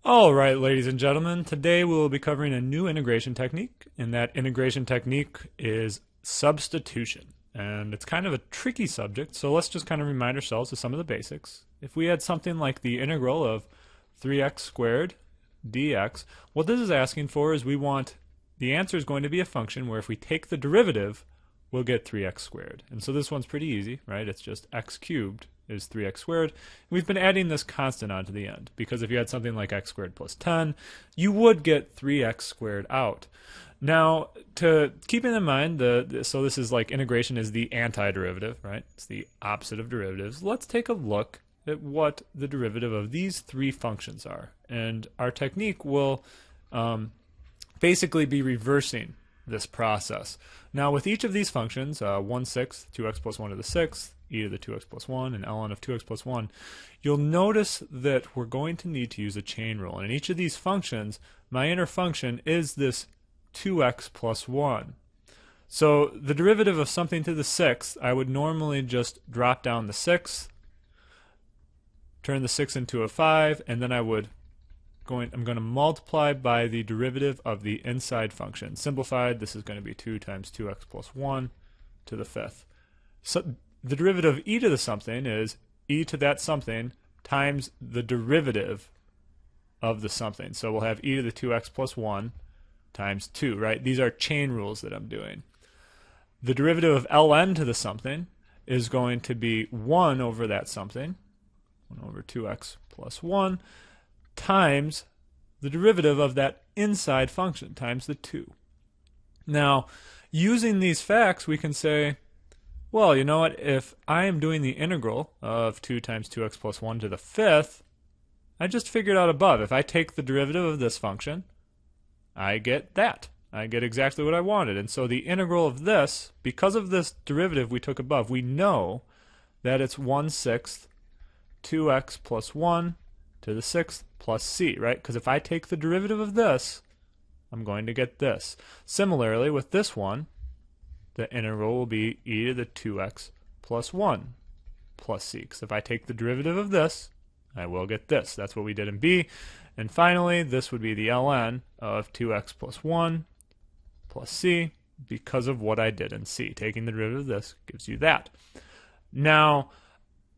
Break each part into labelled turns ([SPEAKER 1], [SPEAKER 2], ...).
[SPEAKER 1] All right, ladies and gentlemen, today we will be covering a new integration technique, and that integration technique is substitution. And it's kind of a tricky subject, so let's just kind of remind ourselves of some of the basics. If we had something like the integral of 3x squared dx, what this is asking for is the answer is going to be a function where if we take the derivative, we'll get 3x squared. And so this one's pretty easy, right? It's just x cubed is 3x squared. We've been adding this constant onto the end, because if you had something like x squared plus 10, you would get 3x squared out. Now, to keeping in mind, so this is like integration is the antiderivative, right? It's the opposite of derivatives. Let's take a look at what the derivative of these three functions are. And our technique will basically be reversing this process. Now, with each of these functions, 1/6, 2x plus 1 to the 6th, e to the 2x plus 1, and ln of 2x plus 1, you'll notice that we're going to need to use a chain rule. And in each of these functions, my inner function is this 2x plus 1. So the derivative of something to the 6th, I would normally just drop down the 6th, turn the 6 into a 5, and then I'm going to multiply by the derivative of the inside function. Simplified, this is going to be 2 times 2x plus 1 to the 5th. So the derivative of e to the something is e to that something times the derivative of the something. So we'll have e to the 2x plus 1 times 2, right? These are chain rules that I'm doing. The derivative of ln to the something is going to be 1 over that something, 1 over 2x plus 1, times the derivative of that inside function, times the 2. Now, using these facts, we can say, well, you know what, if I am doing the integral of 2 times 2x plus 1 to the 5th, I just figured out above, if I take the derivative of this function, I get that. I get exactly what I wanted. And so the integral of this, because of this derivative we took above, we know that it's 1/6 2x plus 1 to the 6th plus c, right? Because if I take the derivative of this, I'm going to get this. Similarly, with this one, the integral will be e to the 2x plus 1 plus c. Because if I take the derivative of this, I will get this. That's what we did in b. And finally, this would be the ln of 2x plus 1 plus c, because of what I did in c. Taking the derivative of this gives you that. Now,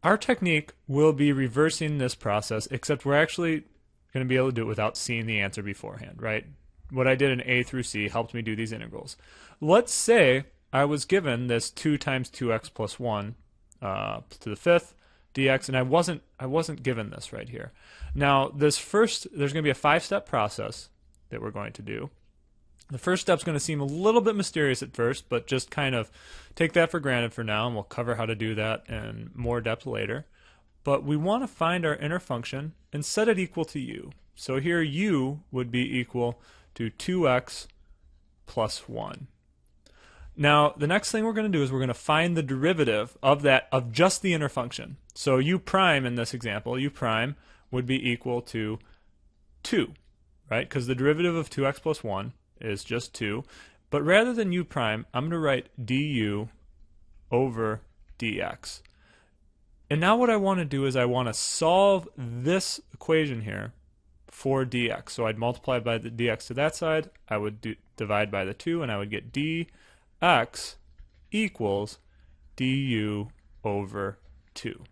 [SPEAKER 1] our technique will be reversing this process, except we're actually going to be able to do it without seeing the answer beforehand, right? What I did in A through C helped me do these integrals. Let's say I was given this 2 times 2x plus 1 to the 5th dx, and I wasn't given this right here. Now, there's going to be a 5-step process that we're going to do. The first step's going to seem a little bit mysterious at first, but just kind of take that for granted for now, and we'll cover how to do that in more depth later. But we want to find our inner function and set it equal to u. So here u would be equal to 2x plus 1. Now, the next thing we're going to do is we're going to find the derivative of just the inner function. So u prime in this example, u prime would be equal to 2, right? Because the derivative of 2x plus 1 is just 2. But rather than u prime, I'm going to write du over dx. And now what I want to do is I want to solve this equation here for dx. So I'd multiply by the dx to that side, I would divide by the 2, and I would get dx equals du over 2.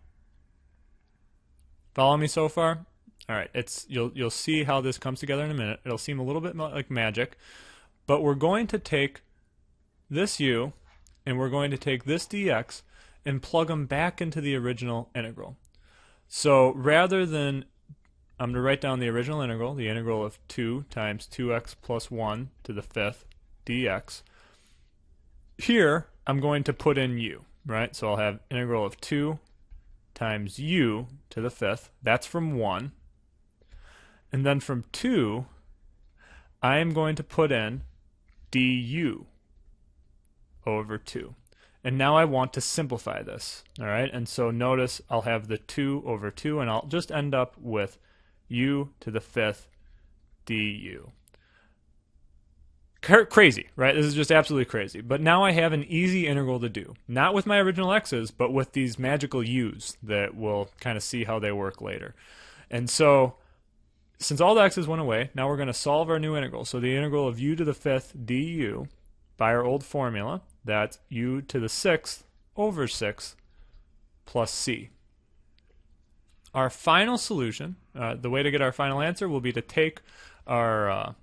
[SPEAKER 1] Follow me so far? All right, you'll see how this comes together in a minute. It'll seem a little bit like magic, but we're going to take this u and we're going to take this dx and plug them back into the original integral. So rather than, I'm going to write down the original integral, the integral of 2 times 2x plus 1 to the 5th dx. Here, I'm going to put in u, right? So I'll have integral of 2 times u to the 5th. That's from 1. And then from 2, I am going to put in du over 2. And now I want to simplify this, all right? And so notice I'll have the 2 over 2, and I'll just end up with u to the 5th du. Crazy, right? This is just absolutely crazy. But now I have an easy integral to do. Not with my original x's, but with these magical u's that we'll kind of see how they work later. And so since all the x's went away, now we're going to solve our new integral. So the integral of u to the 5th du by our old formula, that's u to the 6th over 6 plus c. Our final solution, the way to get our final answer will be to take our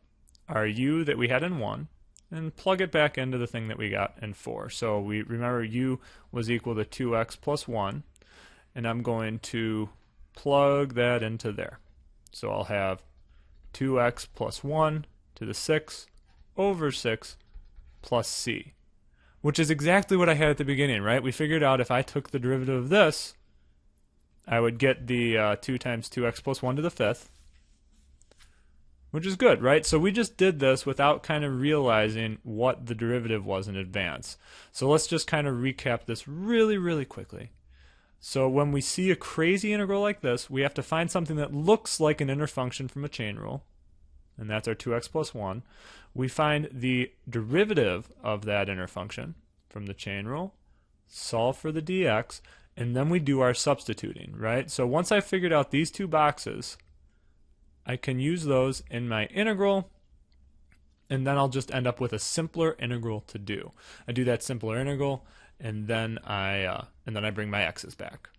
[SPEAKER 1] u that we had in 1 and plug it back into the thing that we got in 4. So we remember u was equal to 2x plus 1, and I'm going to plug that into there. So I'll have 2x plus 1 to the 6 over 6 plus c, which is exactly what I had at the beginning, right? We figured out if I took the derivative of this, I would get the 2 times 2x plus 1 to the 5th, which is good, right? So we just did this without kind of realizing what the derivative was in advance. So let's just kind of recap this really, really quickly. So when we see a crazy integral like this, we have to find something that looks like an inner function from a chain rule, and that's our 2x plus 1. We find the derivative of that inner function from the chain rule, solve for the dx, and then we do our substituting, right? So once I've figured out these two boxes, I can use those in my integral, and then I'll just end up with a simpler integral to do. I do that simpler integral, and then I bring my x's back.